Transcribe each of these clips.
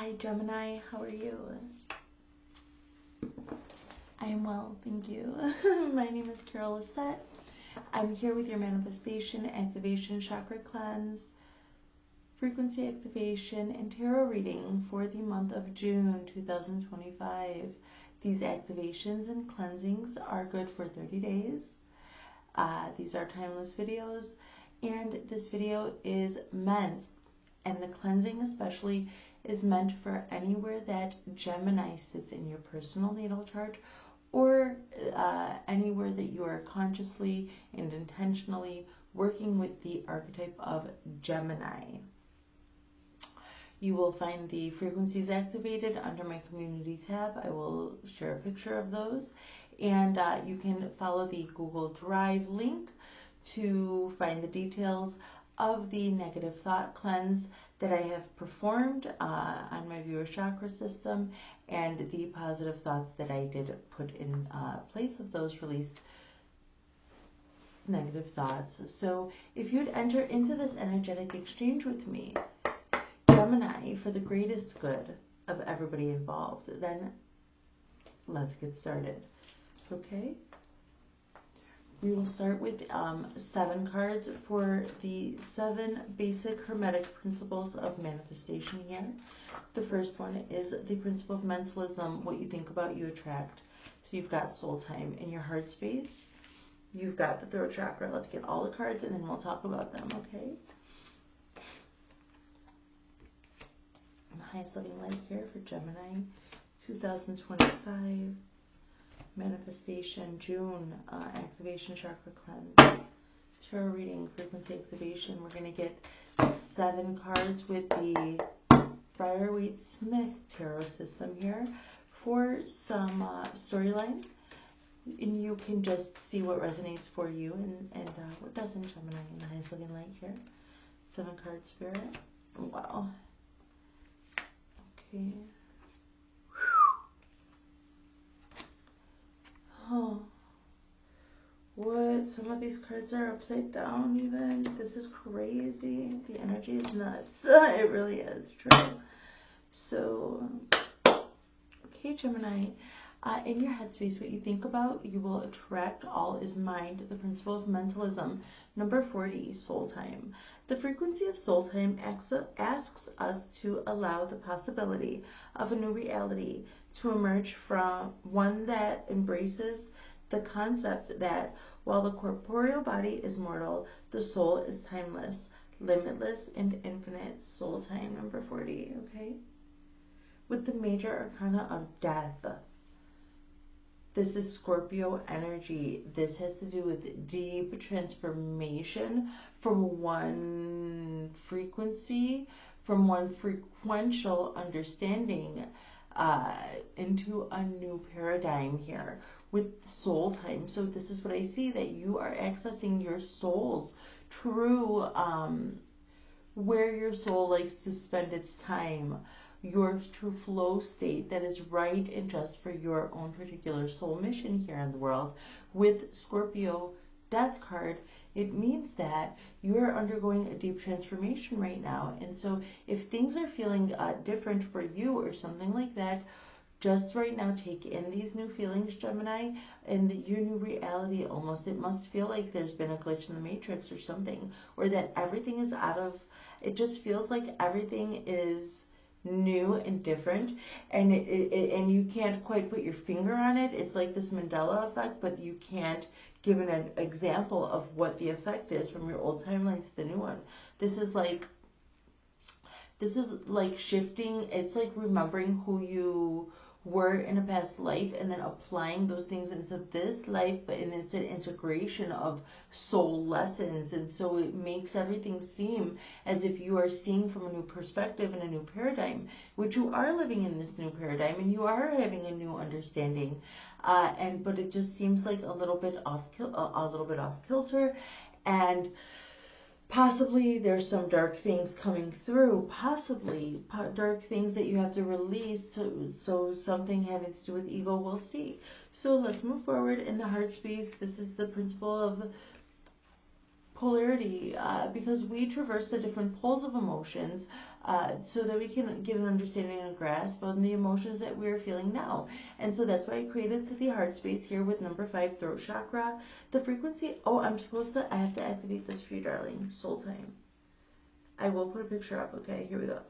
Hi Gemini, how are you? I'm well, thank you. My name is Lissett. I'm here with your manifestation, activation, chakra cleanse, frequency activation, and tarot reading for the month of June 2025. These activations and cleansings are good for 30 days. These are timeless videos, and this video is meant, and the cleansing especially, is meant for anywhere that Gemini sits in your personal natal chart, or anywhere that you are consciously and intentionally working with the archetype of Gemini. You will find the frequencies activated under my community tab. I will share a picture of those, and you can follow the Google Drive link to find the details of the negative thought cleanse that I have performed on my viewer chakra system, and the positive thoughts that I did put in place of those released negative thoughts. So if you'd enter into this energetic exchange with me, Gemini, for the greatest good of everybody involved, then let's get started. Okay? We will start with 7 cards for the 7 basic hermetic principles of manifestation here. The first one is the principle of mentalism. What you think about, you attract. So you've got soul time in your heart space. You've got the throat chakra. Let's get all the cards and then we'll talk about them, okay? Highest loving light here for Gemini 2025. Manifestation, June, activation, chakra cleanse, tarot reading, frequency activation. We're going to get 7 cards with the Rider-Waite-Smith tarot system here for some storyline. And you can just see what resonates for you and what doesn't, Gemini, in the highest living light here. 7 card spirit. Wow. Okay. Oh, what? Some of these cards are upside down even. This is crazy. The energy is nuts. It really is true. So, okay, Gemini, in your headspace, what you think about, you will attract. All is mind. The principle of mentalism. Number 40, soul time. The frequency of soul time asks us to allow the possibility of a new reality to emerge, from one that embraces the concept that while the corporeal body is mortal, the soul is timeless, limitless, and infinite. Soul time, number 40, okay? With the major arcana of death. This is Scorpio energy. This has to do with deep transformation from one frequency, from one frequential understanding into a new paradigm here with soul time. So this is what I see, that you are accessing your soul's true, where your soul likes to spend its time, your true flow state that is right and just for your own particular soul mission here in the world. With Scorpio death card, it means that you are undergoing a deep transformation right now. And so if things are feeling different for you or something like that, just right now take in these new feelings, Gemini, and your new reality almost. It must feel like there's been a glitch in the matrix or something, or that everything is out of, it just feels like everything is new and different, and and you can't quite put your finger on it. It's like this Mandela effect, but you can't give an example of what the effect is from your old timeline to the new one. This is like shifting. It's like remembering who you were in a past life and then applying those things into this life, but and it's an integration of soul lessons, and so it makes everything seem as if you are seeing from a new perspective and a new paradigm, which you are living in this new paradigm and you are having a new understanding, but it just seems like a little bit off kilter, and possibly there's some dark things coming through, possibly dark things that you have to release, so something having to do with ego, we'll see. So let's move forward in the heart space. This is the principle of polarity, because we traverse the different poles of emotions, so that we can get an understanding and a grasp on the emotions that we're feeling now. And so that's why I created the heart space here with number 5, throat chakra. The frequency, oh, I have to activate this for you, darling. Soul time. I will put a picture up. Okay, here we go.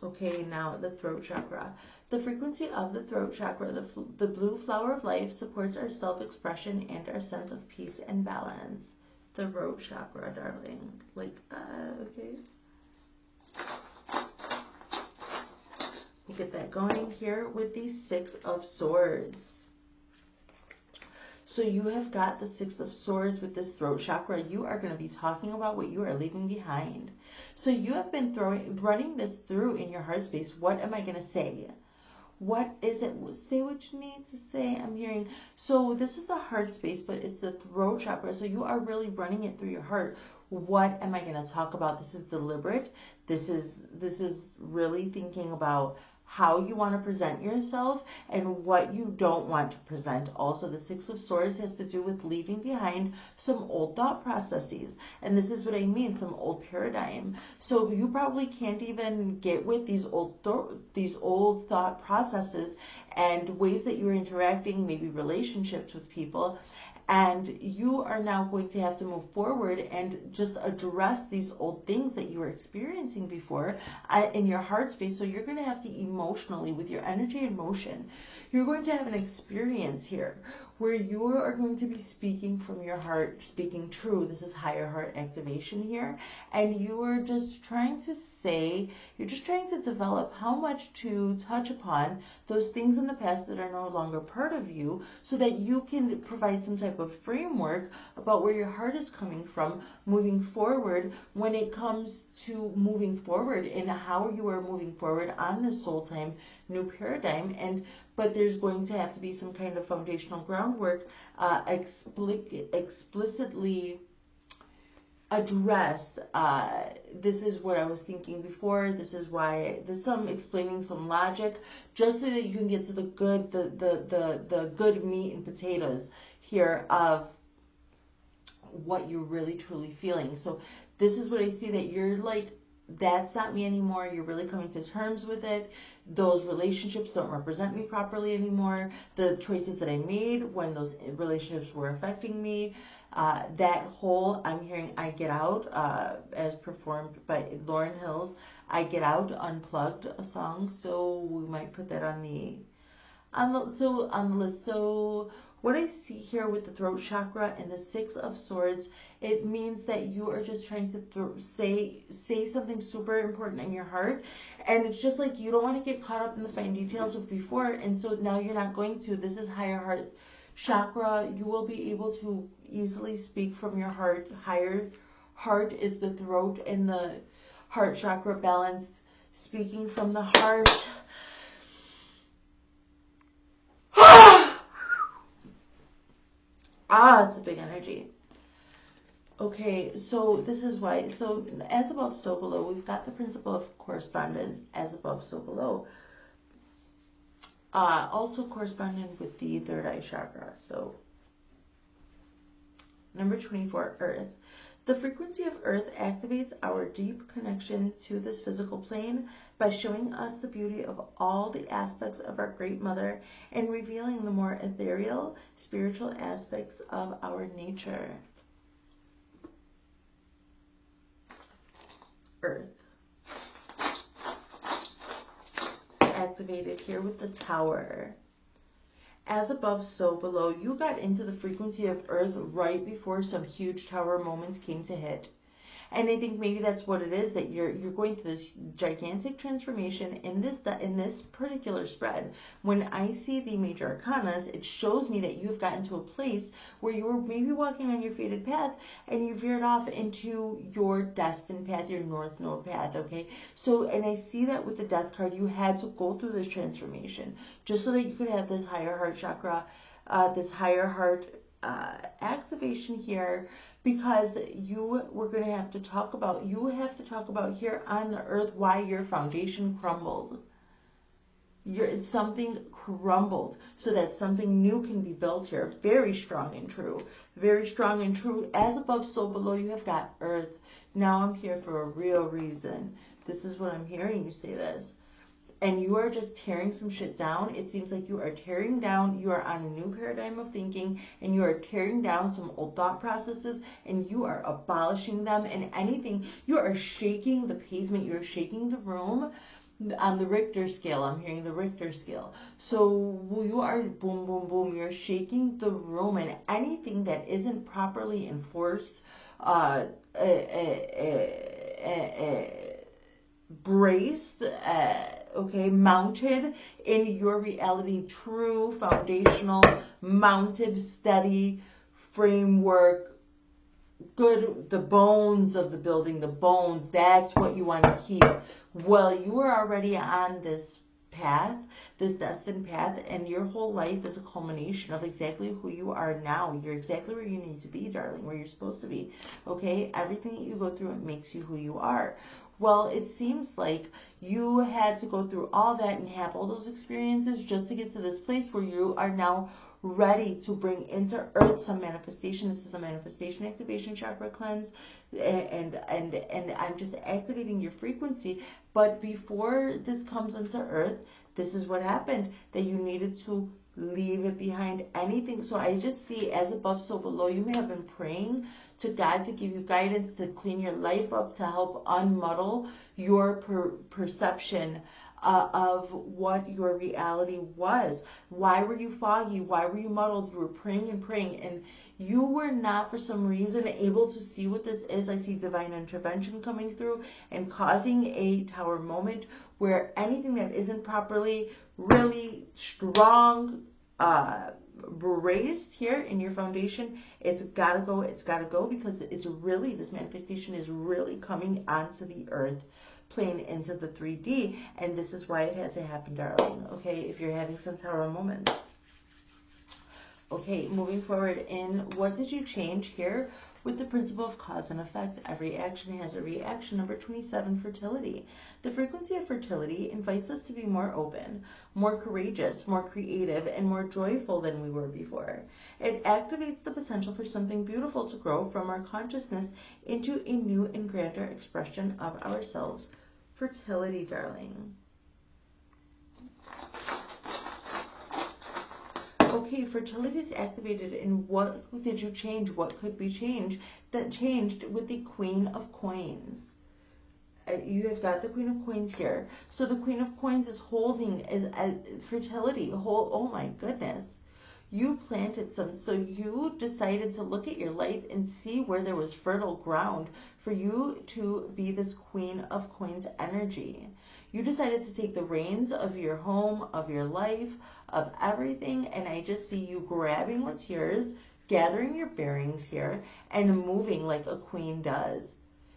Okay, now the throat chakra. The frequency of the throat chakra, the blue flower of life, supports our self-expression and our sense of peace and balance. The throat chakra, darling. Like, okay. We'll get that going here with the 6 of Swords. So you have got the 6 of Swords with this throat chakra. You are going to be talking about what you are leaving behind. So you have been running this through in your heart space. What am I going to say? What is it? Say what you need to say. I'm hearing. So this is the heart space, but it's the throat chakra. So you are really running it through your heart. What am I going to talk about? This is deliberate. This is really thinking about how you want to present yourself and what you don't want to present. Also, the 6 of Swords has to do with leaving behind some old thought processes. And this is what I mean, some old paradigm. So you probably can't even get with these old thought processes and ways that you're interacting, maybe relationships with people. And you are now going to have to move forward and just address these old things that you were experiencing before in your heart space. So you're going to have to emotionally, with your energy and motion, you're going to have an experience here where you are going to be speaking from your heart, speaking true. This is higher heart activation here. And you are just trying to say, you're just trying to develop how much to touch upon those things in the past that are no longer part of you, so that you can provide some type of framework about where your heart is coming from moving forward, when it comes to moving forward and how you are moving forward on this soul time new paradigm. But there's going to have to be some kind of foundational groundwork explicitly addressed. This is what I was thinking before. This is why there's some explaining some logic, just so that you can get to the good, the good meat and potatoes here of what you're really truly feeling. So this is what I see, that you're like, that's not me anymore. You're really coming to terms with it. Those relationships don't represent me properly anymore. The choices that I made when those relationships were affecting me, that whole, I'm hearing I Get Out, as performed by Lauryn Hill's I Get Out Unplugged, a song. So we might put that on the list. So what I see here with the throat chakra and the 6 of Swords, it means that you are just trying to say something super important in your heart, and it's just like you don't want to get caught up in the fine details of before, and so now you're not going to. This is higher heart chakra. You will be able to easily speak from your heart. Higher heart is the throat and the heart chakra balanced, speaking from the heart. It's a big energy. Okay, so this is why. So as above, so below. We've got the principle of correspondence, as above, so below. Also corresponding with the third eye chakra. So number 24, Earth. The frequency of Earth activates our deep connection to this physical plane by showing us the beauty of all the aspects of our Great Mother and revealing the more ethereal, spiritual aspects of our nature. Earth. Activated here with the Tower. As above, so below. You got into the frequency of Earth right before some huge tower moments came to hit. And I think maybe that's what it is, that you're going through this gigantic transformation in this particular spread. When I see the major arcanas, it shows me that you've gotten to a place where you were maybe walking on your fated path and you veered off into your destined path, your North Node path, okay? So, and I see that with the Death card, you had to go through this transformation just so that you could have this higher heart chakra, this higher heart activation here, because you have to talk about here on the Earth why your foundation crumbled. Something crumbled so that something new can be built here. Very strong and true. Very strong and true. As above, so below. You have got earth. Now I'm here for a real reason. This is what I'm hearing you say this. And you are just tearing some shit down. It seems like you are tearing down. You are on a new paradigm of thinking, and you are tearing down some old thought processes, and you are abolishing them. And anything, you are shaking the pavement. You are shaking the room. On the Richter scale, I'm hearing the Richter scale. So you are boom, boom, boom. You're shaking the room, and anything that isn't properly enforced, braced, okay, mounted in your reality, true, foundational, mounted, steady framework. Good, the bones of the building, the bones, that's what you want to keep. Well, you are already on this path, this destined path, and your whole life is a culmination of exactly who you are now. You're exactly where you need to be, darling, where you're supposed to be, okay? Everything that you go through, it makes you who you are. Well, it seems like you had to go through all that and have all those experiences just to get to this place where you are now ready to bring into earth some manifestation. This is a manifestation activation chakra cleanse, and I'm just activating your frequency. But before this comes into earth, this is what happened, that you needed to leave it behind. Anything. So I just see, as above, so below. You may have been praying to God to give you guidance, to clean your life up, to help unmuddle your perception of what your reality was. Why were you foggy? Why were you muddled? You were praying and praying, and you were not, for some reason, able to see what this is. I see divine intervention coming through and causing a tower moment where anything that isn't properly really strong, braced here in your foundation, it's gotta go, because it's really, this manifestation is really coming onto the earth plane, into the 3D, and this is why it had to happen, darling, okay, if you're having some tower moments. Okay, moving forward in what did you change here with the principle of cause and effect. Every action has a reaction. Number 27, fertility. The frequency of fertility invites us to be more open, more courageous, more creative, and more joyful than we were before. It activates the potential for something beautiful to grow from our consciousness into a new and grander expression of ourselves. Fertility, darling. Okay, fertility is activated, and what did you change? What could be changed? That changed with the Queen of Coins. You have got the Queen of Coins here. So the Queen of Coins is holding as fertility. Oh my goodness. You planted some, so you decided to look at your life and see where there was fertile ground for you to be this Queen of Coins energy. You decided to take the reins of your home, of your life, of everything, and I just see you grabbing what's yours, gathering your bearings here, and moving like a queen does.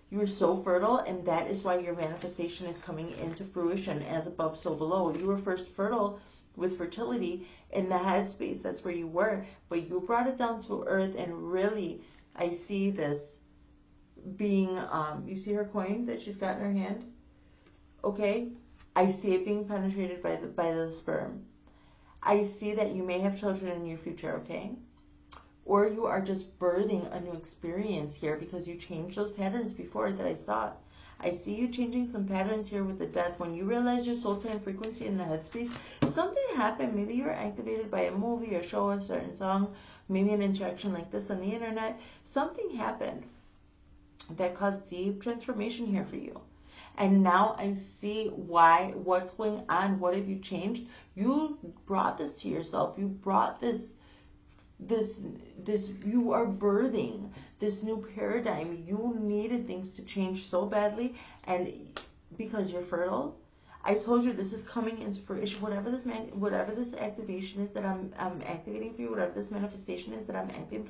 You are so fertile, and that is why your manifestation is coming into fruition, as above, so below. You were first fertile with fertility in the headspace. That's where you were, but you brought it down to earth, and really, I see this being, you see her coin that she's got in her hand? Okay, I see it being penetrated by the sperm. I see that you may have children in your future, okay? Or you are just birthing a new experience here because you changed those patterns before that I saw. I see you changing some patterns here with the death. When you realize your soul time frequency in the headspace, something happened. Maybe you were activated by a movie, a show, a certain song, maybe an interaction like this on the internet. Something happened that caused deep transformation here for you. And now I see what's going on. What have you changed? You brought this to yourself. You brought this, you are birthing this new paradigm. You needed things to change so badly, and because you're fertile, I told you this is coming into fruition. Whatever this activation is that I'm activating for you, whatever this manifestation is that I'm activating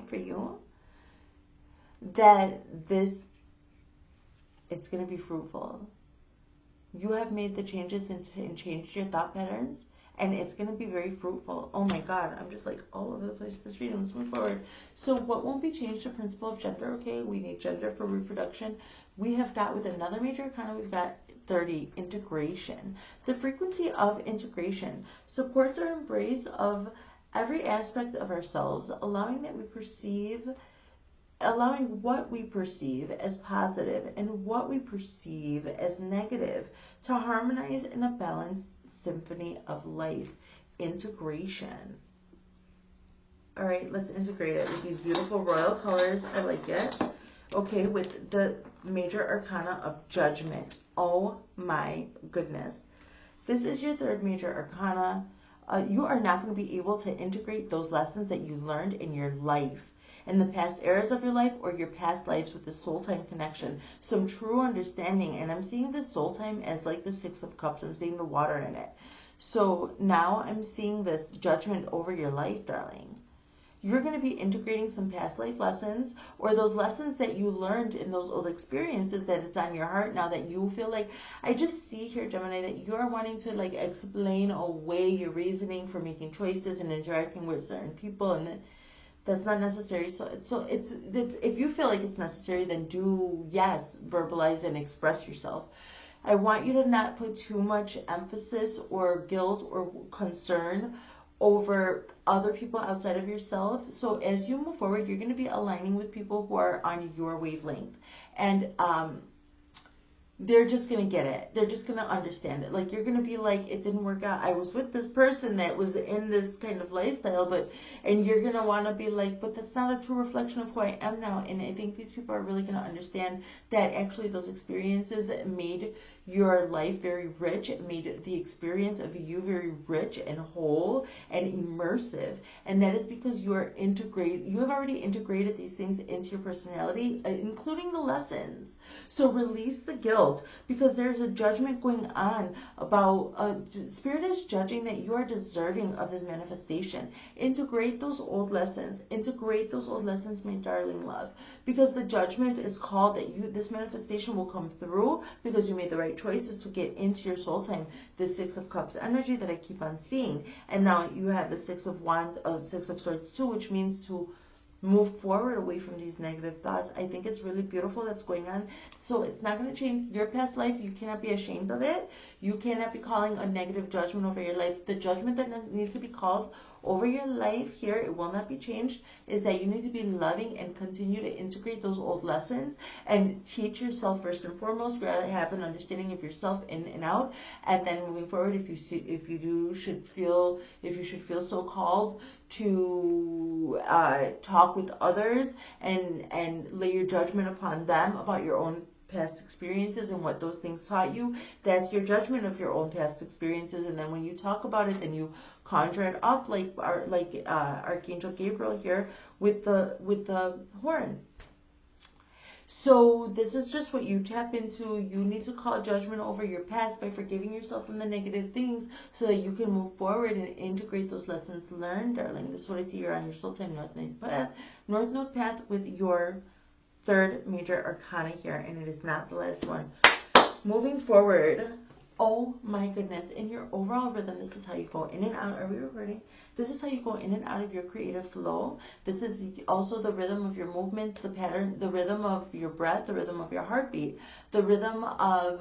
for you, it's going to be fruitful. You have made the changes and changed your thought patterns, and it's going to be very fruitful. Oh my God, I'm just like all over the place with this reading. Let's move forward. So what won't be changed? The principle of gender. Okay, we need gender for reproduction. We have got, with another major arcana, we've got 30, integration. The frequency of integration supports our embrace of every aspect of ourselves, allowing what we perceive as positive and what we perceive as negative to harmonize in a balanced symphony of life. Integration. All right, let's integrate it with these beautiful royal colors. I like it. Okay, with the major arcana of judgment. Oh my goodness. This is your third major arcana. You are not going to be able to integrate those lessons that you learned in your life, in the past eras of your life or your past lives, with the soul time connection. Some true understanding. And I'm seeing the soul time as like the 6 of Cups. I'm seeing the water in it. So now I'm seeing this judgment over your life, darling. You're going to be integrating some past life lessons, or those lessons that you learned in those old experiences that it's on your heart now, that you feel like, I just see here, Gemini, that you're wanting to like explain away your reasoning for making choices and interacting with certain people, and that's not necessary. So it's if you feel like it's necessary, then yes, verbalize and express yourself. I want you to not put too much emphasis or guilt or concern over other people outside of yourself. So as you move forward, you're going to be aligning with people who are on your wavelength, and they're just going to get it. They're just going to understand it. Like, you're going to be like, it didn't work out. I was with this person that was in this kind of lifestyle, and you're going to want to be like, but that's not a true reflection of who I am now. And I think these people are really going to understand that actually those experiences made your life very rich. It made the experience of you very rich and whole and immersive. And that is because you have already integrated these things into your personality, including the lessons. So release the guilt, because there's a judgment going on about, Spirit is judging that you are deserving of this manifestation. Integrate those old lessons. Integrate those old lessons, my darling love, because the judgment is called that this manifestation will come through because you made the right choices to get into your soul time. The 6 of Cups energy that I keep on seeing. And now you have the 6 of Wands, 6 of Swords too, which means to move forward away from these negative thoughts. I think it's really beautiful that's going on. So it's not going to change your past life. You cannot be ashamed of it. You cannot be calling a negative judgment over your life. The judgment that needs to be called over your life here, it will not be changed, is that you need to be loving and continue to integrate those old lessons and teach yourself first and foremost. Have an understanding of yourself in and out, and then moving forward, if you should feel so called to talk with others and lay your judgment upon them about your own past experiences and what those things taught you. That's your judgment of your own past experiences, and then when you talk about it, then you conjure it up like Archangel Gabriel here with the horn. So this is just what you tap into. You need to call judgment over your past by forgiving yourself from the negative things so that you can move forward and integrate those lessons learned, darling. This is what I see. You're on your soul time North Node path with your third major arcana here, and it is not the last one. Moving forward, oh my goodness, in your overall rhythm, this is how you go in and out. Are we recording? This is how you go in and out of your creative flow. This is also the rhythm of your movements, the pattern, the rhythm of your breath, the rhythm of your heartbeat, the rhythm of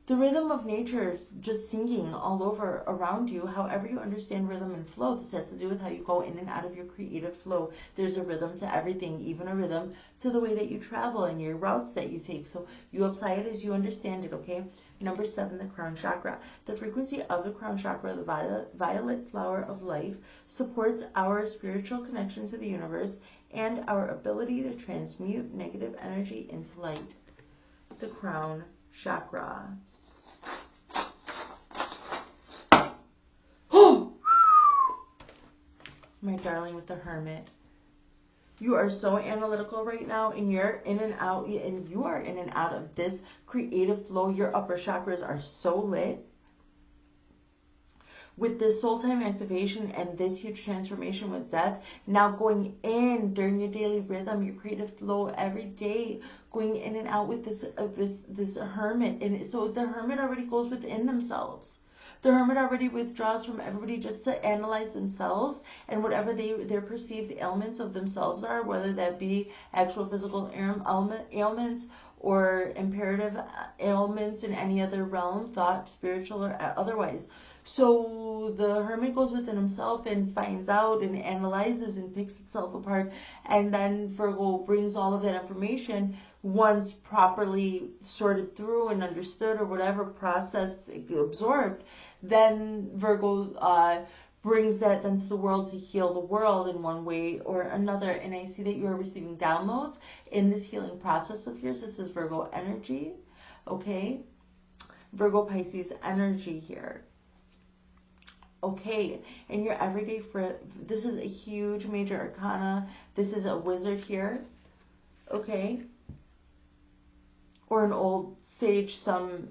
the rhythm of nature just singing all over around you. However you understand rhythm and flow, this has to do with how you go in and out of your creative flow. There's a rhythm to everything, even a rhythm to the way that you travel and your routes that you take. So you apply it as you understand it, okay? Number 7, the crown chakra. The frequency of the crown chakra, the violet flower of life, supports our spiritual connection to the universe and our ability to transmute negative energy into light. The crown chakra. My darling with the Hermit. You are so analytical right now, and you're in and out, and you are in and out of this creative flow. Your upper chakras are so lit. with this soul time activation and this huge transformation with death, now going in during your daily rhythm, your creative flow every day, going in and out with this hermit. And so the hermit already goes within themselves. The hermit already withdraws from everybody just to analyze themselves and whatever their perceived ailments of themselves are, whether that be actual physical ailments or imperative ailments in any other realm, thought, spiritual, or otherwise. So the hermit goes within himself and finds out and analyzes and picks itself apart, and then Virgo brings all of that information, once properly sorted through and understood or whatever, processed, absorbed, then Virgo brings that then to the world to heal the world in one way or another. And I see that you are receiving downloads in this healing process of yours. This is Virgo energy, okay? Virgo Pisces energy here. Okay, in your everyday, this is a huge major arcana. This is a wizard here, okay? Or an old sage, some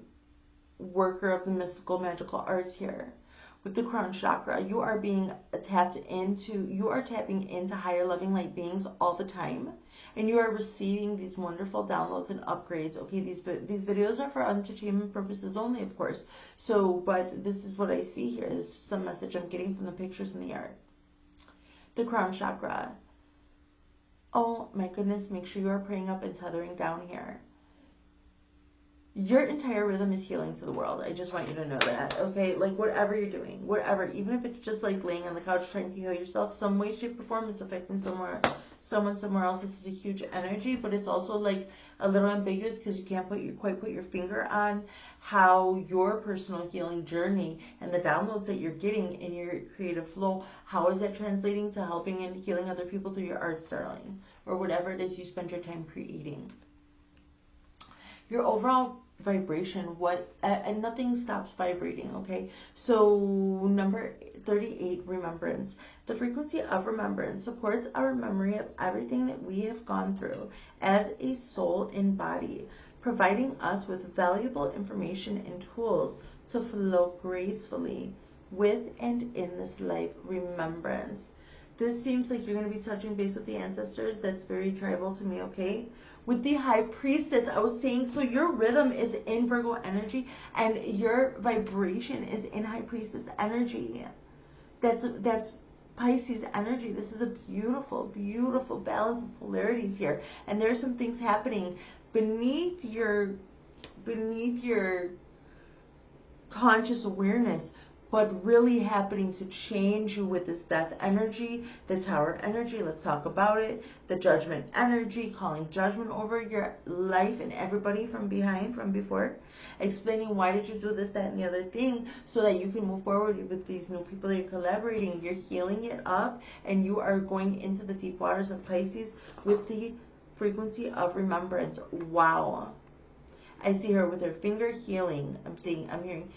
worker of the mystical, magical arts here. With the crown chakra, you are being tapping into higher loving light beings all the time. And you are receiving these wonderful downloads and upgrades. Okay, these videos are for entertainment purposes only, of course. So, but this is what I see here. This is the message I'm getting from the pictures in the art. The crown chakra. Oh my goodness, make sure you are praying up and tethering down here. Your entire rhythm is healing to the world. I just want you to know that, okay? Like, whatever you're doing, whatever, even if it's just like laying on the couch trying to heal yourself, some way, shape, or form, it's affecting someone somewhere else. This is a huge energy, but it's also like a little ambiguous because you can't quite put your finger on how your personal healing journey and the downloads that you're getting in your creative flow, how is that translating to helping and healing other people through your art, darling, or whatever it is you spend your time creating. Your overall vibration, and nothing stops vibrating, okay? So number 38, remembrance. The frequency of remembrance supports our memory of everything that we have gone through as a soul in body, providing us with valuable information and tools to flow gracefully with and in this life. Remembrance. This seems like you're going to be touching base with the ancestors. That's very tribal to me, okay? With the high priestess, I was saying, so your rhythm is in Virgo energy and your vibration is in high priestess energy. That's Pisces energy. This is a beautiful, beautiful balance of polarities here. And there's some things happening beneath your conscious awareness, but really happening to change you with this death energy, the tower energy, let's talk about it, the judgment energy, calling judgment over your life and everybody from behind, from before, explaining why did you do this, that, and the other thing, so that you can move forward with these new people that you're collaborating. You're healing it up, and you are going into the deep waters of Pisces with the frequency of remembrance. Wow. I see her with her finger healing. I'm hearing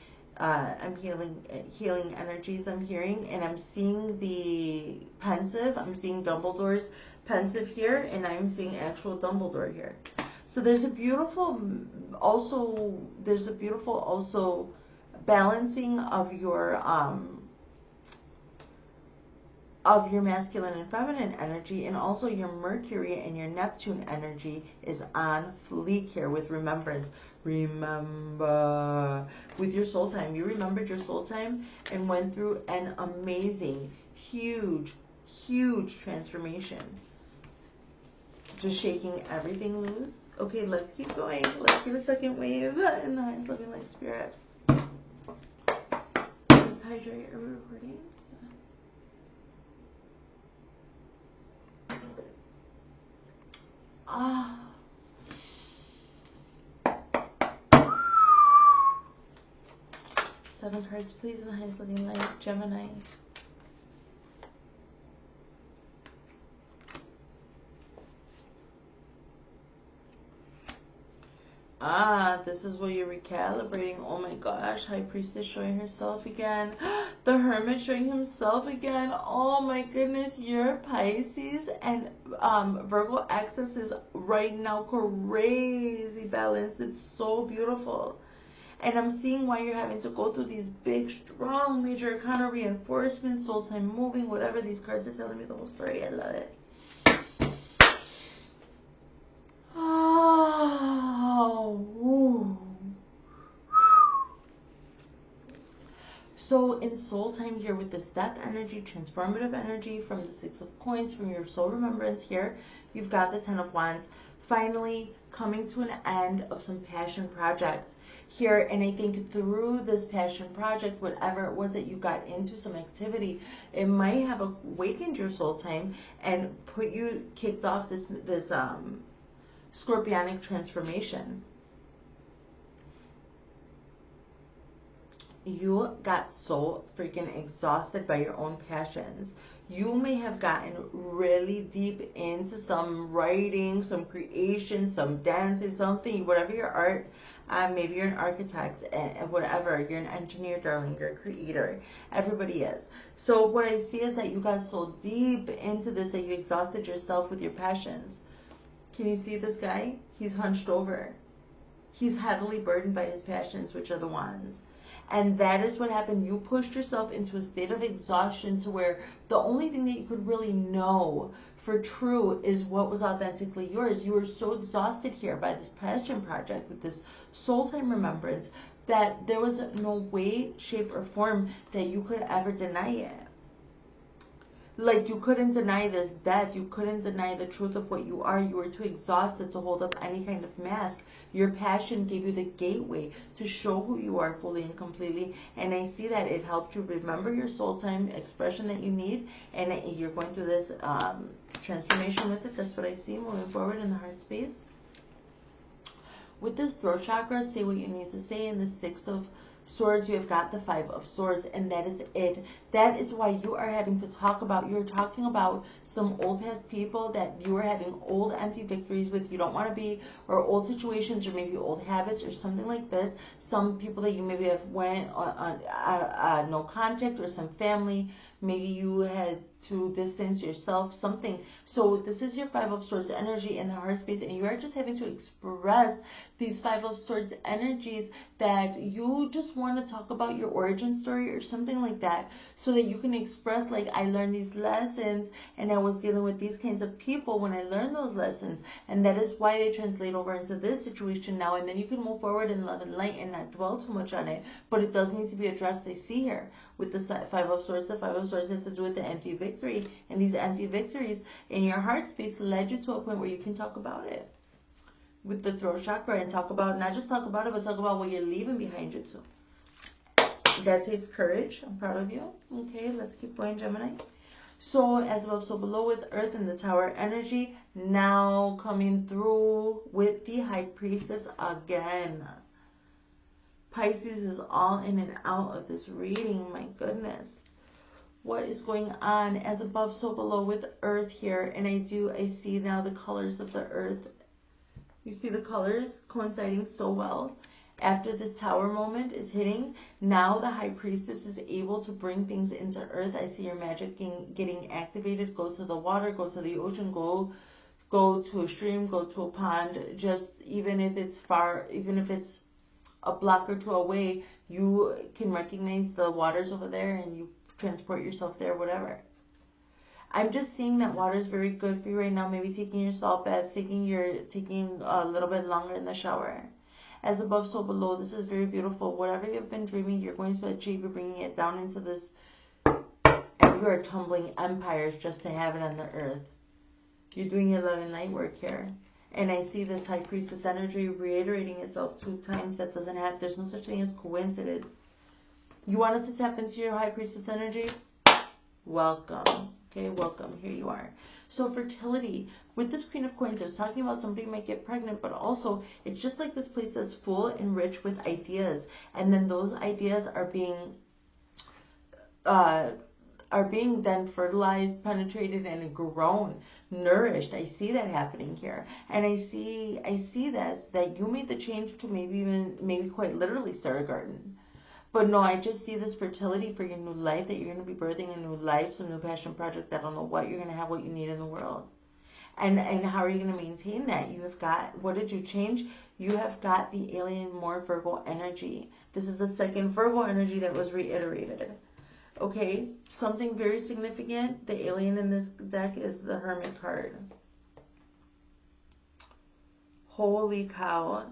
healing energies I'm hearing, and I'm seeing the pensive. I'm seeing Dumbledore's pensive here, and I'm seeing actual Dumbledore here. So there's a beautiful also balancing of your masculine and feminine energy, and also your Mercury and your Neptune energy is on fleek here with remembrance. Remember, with your soul time, you remembered your soul time and went through an amazing, huge transformation. Just shaking everything loose. Okay, let's keep going. Let's get a second wave in the highest loving light spirit. Let's hydrate. Are we recording? Ah. 7 cards, please, in the highest living light. Gemini. This is where you're recalibrating. Oh my gosh, High Priestess showing herself again. The Hermit showing himself again. Oh my goodness, your Pisces and Virgo axis is right now crazy balanced. It's so beautiful. And I'm seeing why you're having to go through these big, strong, major arcana reinforcements, soul time moving, whatever. These cards are telling me the whole story. I love it. Oh, ooh. So in soul time here with this death energy, transformative energy from the Six of Coins, from your soul remembrance here, you've got the Ten of Wands, finally coming to an end of some passion projects here. And I think through this passion project, whatever it was that you got into, some activity, it might have awakened your soul time and kicked off this scorpionic transformation. You got so freaking exhausted by your own passions. You may have gotten really deep into some writing, some creation, some dancing, something, whatever your art. Maybe you're an architect and whatever. You're an engineer, darling. You're a creator. Everybody is. So what I see is that you got so deep into this that you exhausted yourself with your passions. Can you see this guy? He's hunched over. He's heavily burdened by his passions, which are the wands. And that is what happened. You pushed yourself into a state of exhaustion to where the only thing that you could really know for true is what was authentically yours. You were so exhausted here by this passion project with this soul time remembrance that there was no way, shape, or form that you could ever deny it. Like, you couldn't deny this death. You couldn't deny the truth of what you are. You were too exhausted to hold up any kind of mask. Your passion gave you the gateway to show who you are fully and completely. And I see that it helped you remember your soul time expression that you need. And you're going through this transformation with it. That's what I see moving forward in the heart space. With this throat chakra, say what you need to say. In the Six of Swords, you have got the Five of Swords, and that is it. That is why you are having to talk about, you're talking about some old past people that you are having old empty victories with. You don't want to be, or old situations, or maybe old habits, or something like this. Some people that you maybe have went on no contact, or some family. Maybe you had to distance yourself, something. So this is your Five of Swords energy in the heart space, and you are just having to express these Five of Swords energies that you just want to talk about your origin story or something like that, so that you can express, like, I learned these lessons and I was dealing with these kinds of people when I learned those lessons, and that is why they translate over into this situation now. And then you can move forward in love and light and not dwell too much on it, but it does need to be addressed. I see here with the Five of Swords. The Five of Swords has to do with the empty victory, and these empty victories in your heart space led you to a point where you can talk about it with the throat chakra, and talk about, not just talk about it, but talk about what you're leaving behind you too. That takes courage. I'm proud of you. Okay, let's keep going, Gemini. So as above, so below with Earth and the Tower energy, now coming through with the High Priestess again. Pisces is all in and out of this reading. My goodness. What is going on? As above, so below with Earth here. And I see now the colors of the Earth. You see the colors coinciding so well. After this Tower moment is hitting, now the High Priestess is able to bring things into Earth. I see your magic getting activated. Go to the water, go to the ocean, go to a stream, go to a pond. Just even if it's far, even if it's a block or two away, you can recognize the waters over there and you transport yourself there, whatever. I'm just seeing that water is very good for you right now. Maybe taking your salt baths, taking a little bit longer in the shower. As above, so below. This is very beautiful. Whatever you've been dreaming, you're going to achieve. You're bringing it down into this, and you are tumbling empires just to have it on the earth. You're doing your love and light work here. And I see this High Priestess energy reiterating itself 2 times. That doesn't happen. There's no such thing as coincidence. You wanted to tap into your High Priestess energy? Welcome. Okay, welcome. Here you are. So fertility. With this Queen of Coins, I was talking about somebody might get pregnant, but also it's just like this place that's full and rich with ideas. And then those ideas are being then fertilized, penetrated, and grown, nourished. I see that happening here. And I see this, that you made the change to maybe quite literally start a garden. But no, I just see this fertility for your new life, that you're going to be birthing a new life, some new passion project. I don't know what you're going to have, what you need in the world. And how are you going to maintain that? You have got, what did you change? You have got the alien more Virgo energy. This is the second Virgo energy that was reiterated. Okay, something very significant. The alien in this deck is the Hermit card. Holy cow.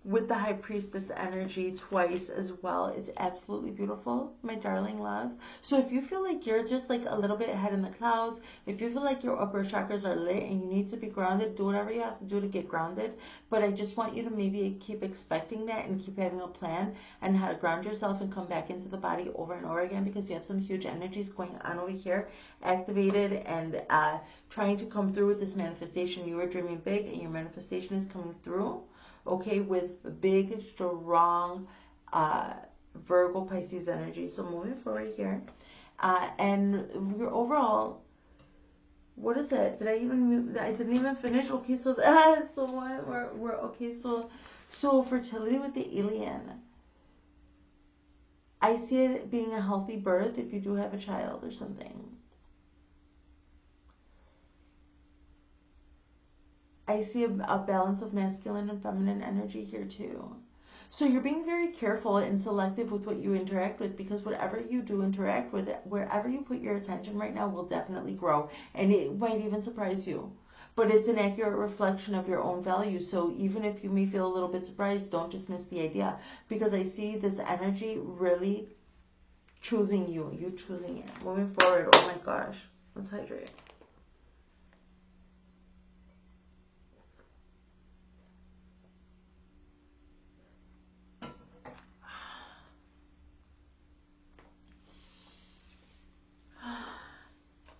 With the High Priestess energy twice as well. It's absolutely beautiful, my darling love. So if you feel like you're just like a little bit ahead in the clouds, if you feel like your upper chakras are lit and you need to be grounded, do whatever you have to do to get grounded. But I just want you to maybe keep expecting that and keep having a plan and how to ground yourself and come back into the body over and over again, because you have some huge energies going on over here, activated and trying to come through with this manifestation. You were dreaming big and your manifestation is coming through. Okay, with big, strong Virgo Pisces energy. So moving forward here, and your overall, what is it? I didn't even finish. Okay, so so what? We're okay. So fertility with the alien. I see it being a healthy birth if you do have a child or something. I see a balance of masculine and feminine energy here too. So you're being very careful and selective with what you interact with, because whatever you do interact with, wherever you put your attention right now will definitely grow, and it might even surprise you. But it's an accurate reflection of your own value. So even if you may feel a little bit surprised, don't dismiss the idea, because I see this energy really choosing you. You choosing it. Moving forward. Oh my gosh. Let's hydrate.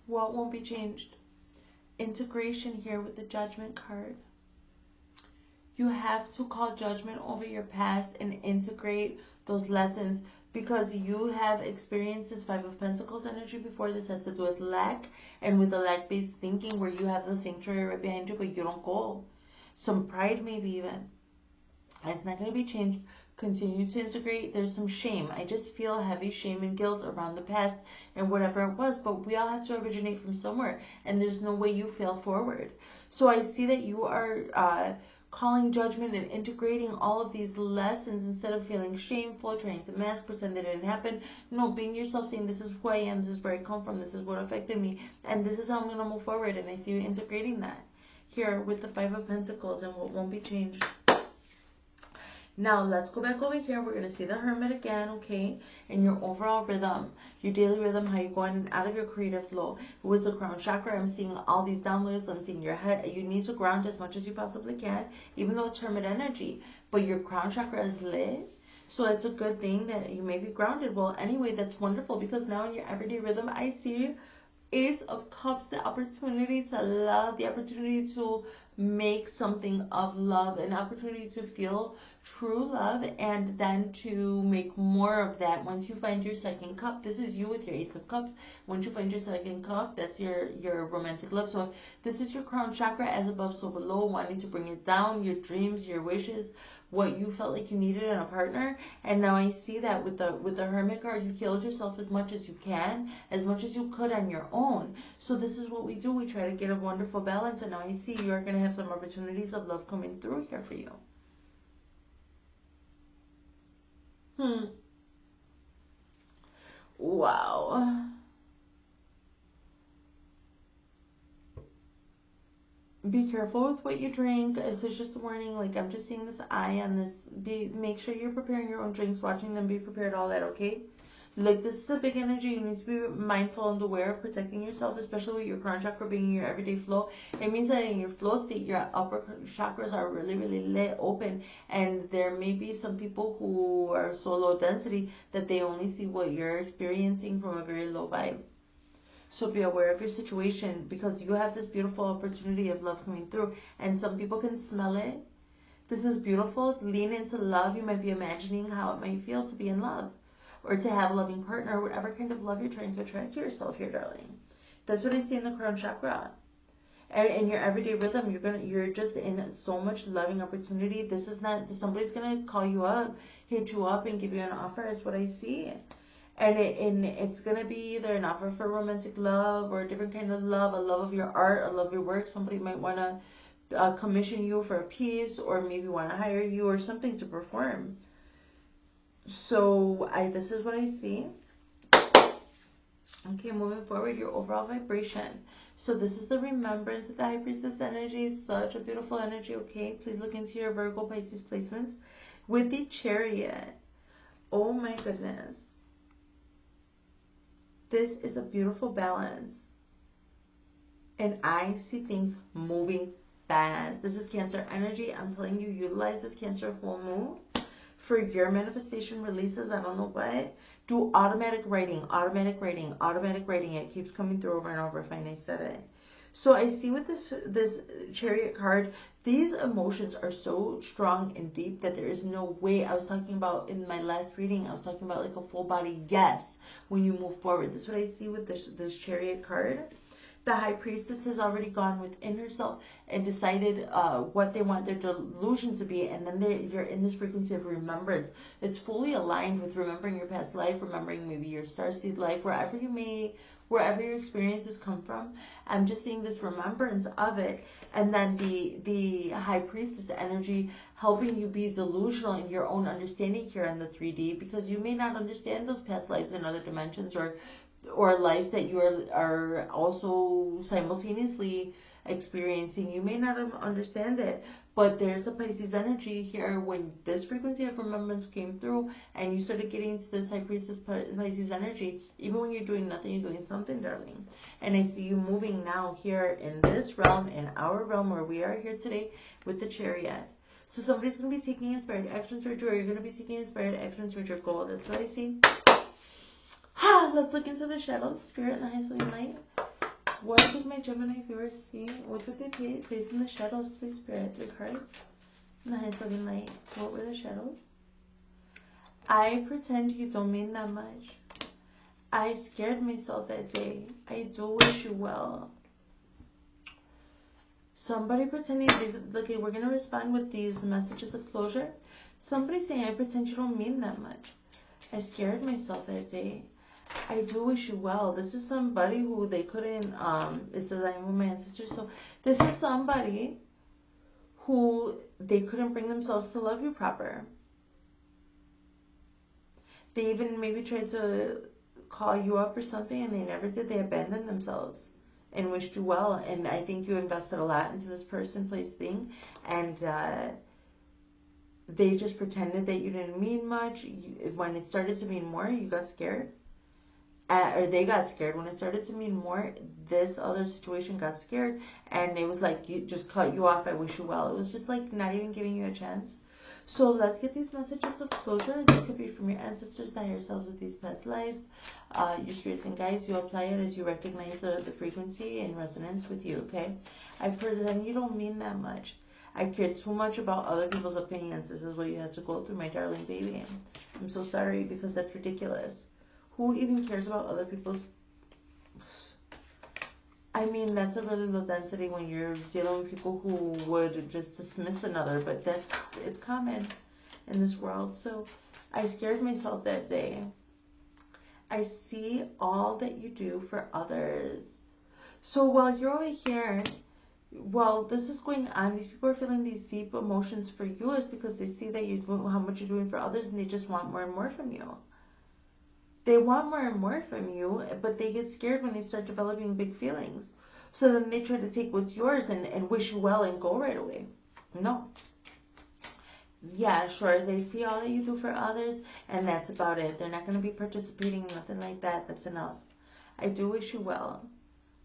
What won't be changed? Integration here with the Judgment card. You have to call judgment over your past and integrate those lessons, because you have experienced this Five of Pentacles energy before. This has to do with lack, and with the lack-based thinking where you have the sanctuary right behind you, but you don't go. Some pride maybe even. It's not going to be changed. Continue to integrate. There's some shame. I just feel heavy shame and guilt around the past and whatever it was, but we all have to originate from somewhere, and there's no way you fail forward. So I see that you are calling judgment and integrating all of these lessons instead of feeling shameful, trying to mask, pretend that it didn't happen. No, being yourself, saying this is who I am, this is where I come from, this is what affected me, and this is how I'm going to move forward. And I see you integrating that here with the Five of Pentacles and what won't be changed. Now, let's go back over here. We're going to see the Hermit again, okay? And your overall rhythm, your daily rhythm, how you go in and out of your creative flow. With the crown chakra, I'm seeing all these downloads. I'm seeing your head. You need to ground as much as you possibly can, even though it's Hermit energy. But your crown chakra is lit. So it's a good thing that you may be grounded. Well, anyway, that's wonderful, because now in your everyday rhythm, I see Ace of Cups, the opportunity to love, the opportunity to make something of love, an opportunity to feel true love, and then to make more of that. Once you find your second cup, this is you with your Ace of Cups. Once you find your second cup, that's your romantic love. So this is your crown chakra, as above so below, wanting to bring it down, your dreams, your wishes, what you felt like you needed in a partner. And now I see that with the Hermit card, you healed yourself as much as you can, as much as you could on your own. So this is what we do. We try to get a wonderful balance, and now I see you're going to have some opportunities of love coming through here for you. Wow. Be careful with what you drink. This is just a warning. Like, I'm just seeing this eye on this. Make sure you're preparing your own drinks, watching them, be prepared, all that, okay? Like, this is a big energy. You need to be mindful and aware of protecting yourself, especially with your crown chakra being in your everyday flow. It means that in your flow state, your upper chakras are really, really lit, open, and there may be some people who are so low density that they only see what you're experiencing from a very low vibe. So be aware of your situation, because you have this beautiful opportunity of love coming through, and some people can smell it. This is beautiful. Lean into love. You might be imagining how it might feel to be in love, or to have a loving partner, whatever kind of love you're trying to attract to yourself here, darling. That's what I see in the crown chakra. And in your everyday rhythm, you're just in so much loving opportunity. This is not, somebody's gonna call you up, hit you up, and give you an offer, is what I see. And it's going to be either an offer for romantic love or a different kind of love, a love of your art, a love of your work. Somebody might want to commission you for a piece, or maybe want to hire you or something to perform. So this is what I see. Okay, moving forward, your overall vibration. So this is the remembrance of the High Priestess energy. Such a beautiful energy, okay? Please look into your Virgo Pisces placements. With the Chariot, oh my goodness. This is a beautiful balance. And I see things moving fast. This is Cancer energy. I'm telling you, utilize this Cancer full moon for your manifestation releases. I don't know what. Do automatic writing, automatic writing, automatic writing. It keeps coming through over and over. Fine, I said it. So I see with this Chariot card, these emotions are so strong and deep that there is no way. I was talking about in my last reading, I was talking about like a full body yes when you move forward. This is what I see with this Chariot card. The High Priestess has already gone within herself and decided what they want their delusion to be, and then you're in this frequency of remembrance. It's fully aligned with remembering your past life, remembering maybe your starseed life, wherever your experiences come from. I'm just seeing this remembrance of it, and then the High Priestess energy helping you be delusional in your own understanding here in the 3D, because you may not understand those past lives in other dimensions, or lives that you are also simultaneously experiencing. You may not understand it, but there's a Pisces energy here. When this frequency of remembrance came through and you started getting to this High Priestess Pisces energy, even when you're doing nothing, you're doing something, darling. And I see you moving now here in this realm, in our realm where we are here today with the Chariot. So somebody's going to be taking inspired action towards you, or you're going to be taking inspired action towards your goal. That's what I see. Let's look into the shadows, Spirit, and the highest living light. What did my Gemini viewers see? What did they place in the shadows, please, Spirit? 3 cards. And the highest living light. What were the shadows? I pretend you don't mean that much. I scared myself that day. I do wish you well. Somebody pretending these. Okay, we're going to respond with these messages of closure. Somebody saying, I pretend you don't mean that much. I scared myself that day. I do wish you well. This is somebody who they couldn't, it says I'm with my ancestors. So this is somebody who they couldn't bring themselves to love you proper. They even maybe tried to call you up or something and they never did. They abandoned themselves and wished you well. And I think you invested a lot into this person, place, thing. And they just pretended that you didn't mean much. When it started to mean more, you got scared. Or they got scared. When it started to mean more, this other situation got scared, and it was like, you just cut you off, I wish you well. It was just like not even giving you a chance. So let's get these messages of closure. This could be from your ancestors, the higher selves of these past lives, your spirits and guides. You apply it as you recognize the frequency in resonance with you, okay? I pretend you don't mean that much. I care too much about other people's opinions. This is what you had to go through, my darling baby. I'm so sorry, because that's ridiculous. Who even cares about other people's... I mean, that's a really low density when you're dealing with people who would just dismiss another, but it's common in this world. So I scared myself that day. I see all that you do for others. So while you're over here, while this is going on, these people are feeling these deep emotions for you, is because they see that how much you're doing for others, and they just want more and more from you. They want more and more from you, but they get scared when they start developing big feelings. So then they try to take what's yours and wish you well and go right away. No. Yeah, sure, they see all that you do for others, and that's about it. They're not going to be participating in nothing like that. That's enough. I do wish you well.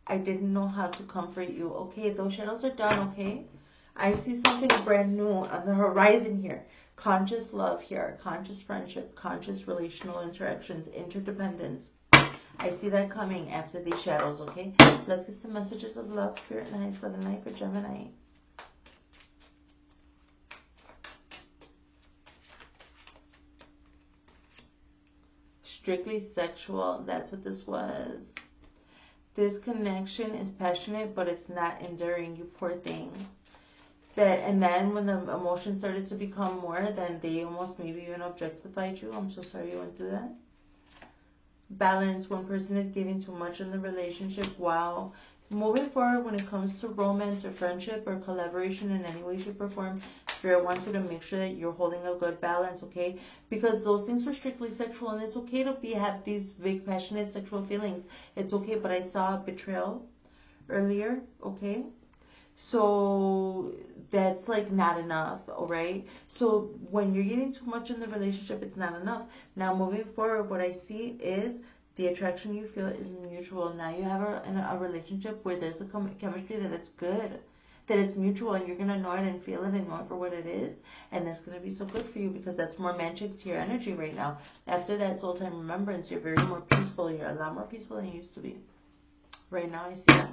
I didn't know how to comfort you. Okay, those shadows are done, okay? I see something brand new on the horizon here. Conscious love here, conscious friendship, conscious relational interactions, interdependence. I see that coming after these shadows, okay? Let's get some messages of love, spirit, and highest love and light for Gemini. Strictly sexual, that's what this was. This connection is passionate, but it's not enduring, you poor thing. And then when the emotions started to become more, then they almost maybe even objectified you. I'm so sorry you went through that. balance. One person is giving too much in the relationship. Wow. Moving forward, when it comes to romance or friendship or collaboration in any way, shape, or form, Spirit wants you to make sure that you're holding a good balance, okay? Because those things were strictly sexual, and it's okay to have these big, passionate sexual feelings. It's okay, but I saw betrayal earlier, okay? So that's like not enough, all right? So when you're giving too much in the relationship, it's not enough. Now moving forward, what I see is the attraction you feel is mutual. Now you have a relationship where there's a chemistry that it's good, that it's mutual, and you're going to know it and feel it and know it for what it is. And that's going to be so good for you because that's more magic to your energy right now. After that soul time remembrance, you're very more peaceful. You're a lot more peaceful than you used to be. Right now I see that.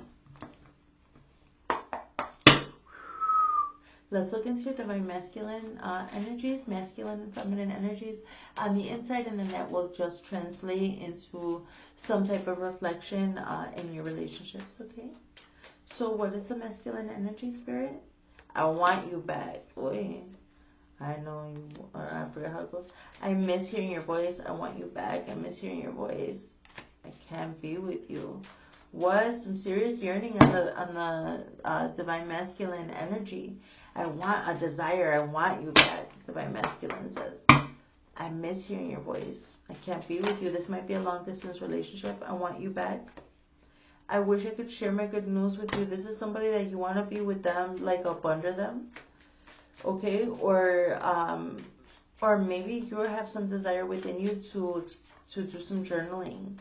Let's look into your divine masculine energies, masculine and feminine energies on the inside, and then that will just translate into some type of reflection in your relationships, okay? So what is the masculine energy, Spirit? I want you back. Boy, I know you, or I forgot how it goes. I miss hearing your voice. I want you back. I miss hearing your voice. I can't be with you. What? Some serious yearning on the divine masculine energy. I want a desire. I want you back. Divine masculine says, I miss hearing your voice. I can't be with you. This might be a long distance relationship. I want you back. I wish I could share my good news with you. This is somebody that you want to be with them, like up under them. Okay? Or maybe you have some desire within you to do some journaling.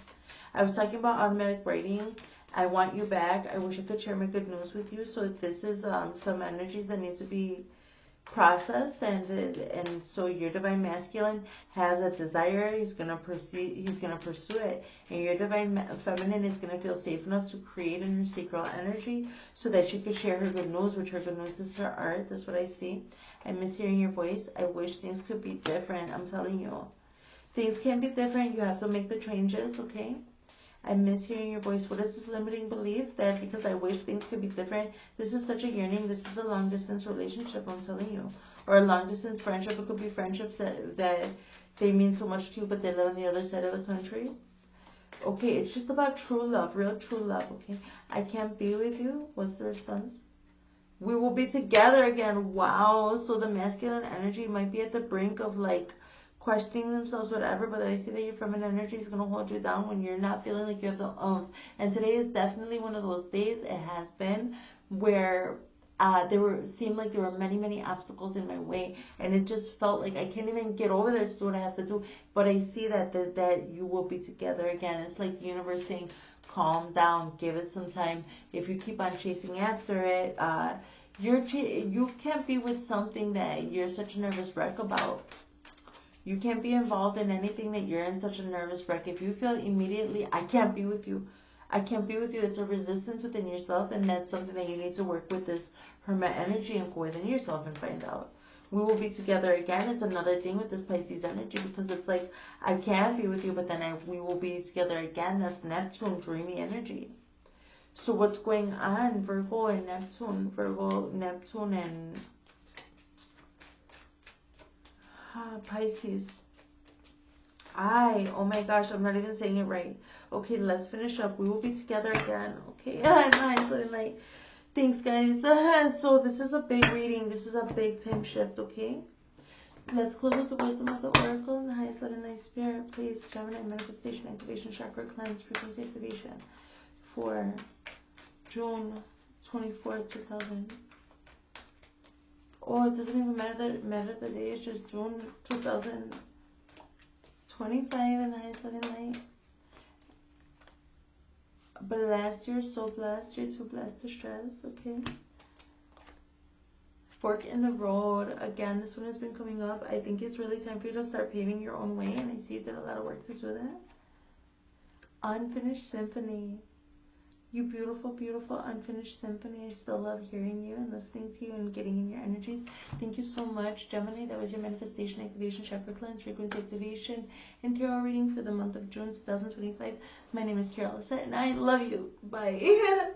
I was talking about automatic writing. I want you back. I wish I could share my good news with you. So this is some energies that need to be processed, and so your divine masculine has a desire. He's gonna pursue it, and your divine feminine is gonna feel safe enough to create in her sacral energy so that she could share her good news, which her good news is her art. That's what I see. I miss hearing your voice. I wish things could be different. I'm telling you, things can be different. You have to make the changes, okay? I miss hearing your voice. What is this limiting belief that because I wish things could be different? This is such a yearning. This is a long distance relationship, I'm telling you. Or a long distance friendship. It could be friendships that they mean so much to you, but they live on the other side of the country. Okay, it's just about true love, real true love, okay? I can't be with you. What's the response? We will be together again. Wow. So the masculine energy might be at the brink of like questioning themselves, whatever, but I see that your feminine energy is going to hold you down when you're not feeling like you have the oomph. And today is definitely one of those days, it has been, where seemed like there were many obstacles in my way, and it just felt like I can't even get over there to do what I have to do. But I see that you will be together again. It's like the universe saying, calm down, give it some time. If you keep on chasing after it, you can't be with something that you're such a nervous wreck about. You can't be involved in anything that you're in such a nervous wreck. If you feel immediately, I can't be with you. I can't be with you. It's a resistance within yourself, and that's something that you need to work with this Hermit energy and go within yourself and find out. We will be together again is another thing with this Pisces energy, because it's like, I can be with you, but then we will be together again. That's Neptune, dreamy energy. So what's going on, Virgo and Neptune? Virgo, Neptune, and Pisces. Oh my gosh, I'm not even saying it right. Okay, let's finish up. We will be together again. Okay, nice. Thanks, guys. So this is a big reading. This is a big time shift, okay? Let's close with the wisdom of the oracle and the highest love and light spirit. Please, Gemini, manifestation, activation, chakra cleanse, frequency activation for June 24th, 2000. Oh, it doesn't even matter the day. It's just June 2025 and the highest love and light. Blessed, you're so blessed. You're too blessed to stress, okay? Fork in the road. Again, this one has been coming up. I think it's really time for you to start paving your own way, and I see you did a lot of work to do that. Unfinished symphony. You beautiful, beautiful unfinished symphony. I still love hearing you and listening to you and getting in your energies. Thank you so much, Gemini. That was your manifestation, activation, chakra cleanse, frequency activation, and tarot reading for the month of June 2025. My name is Lissett, and I love you. Bye.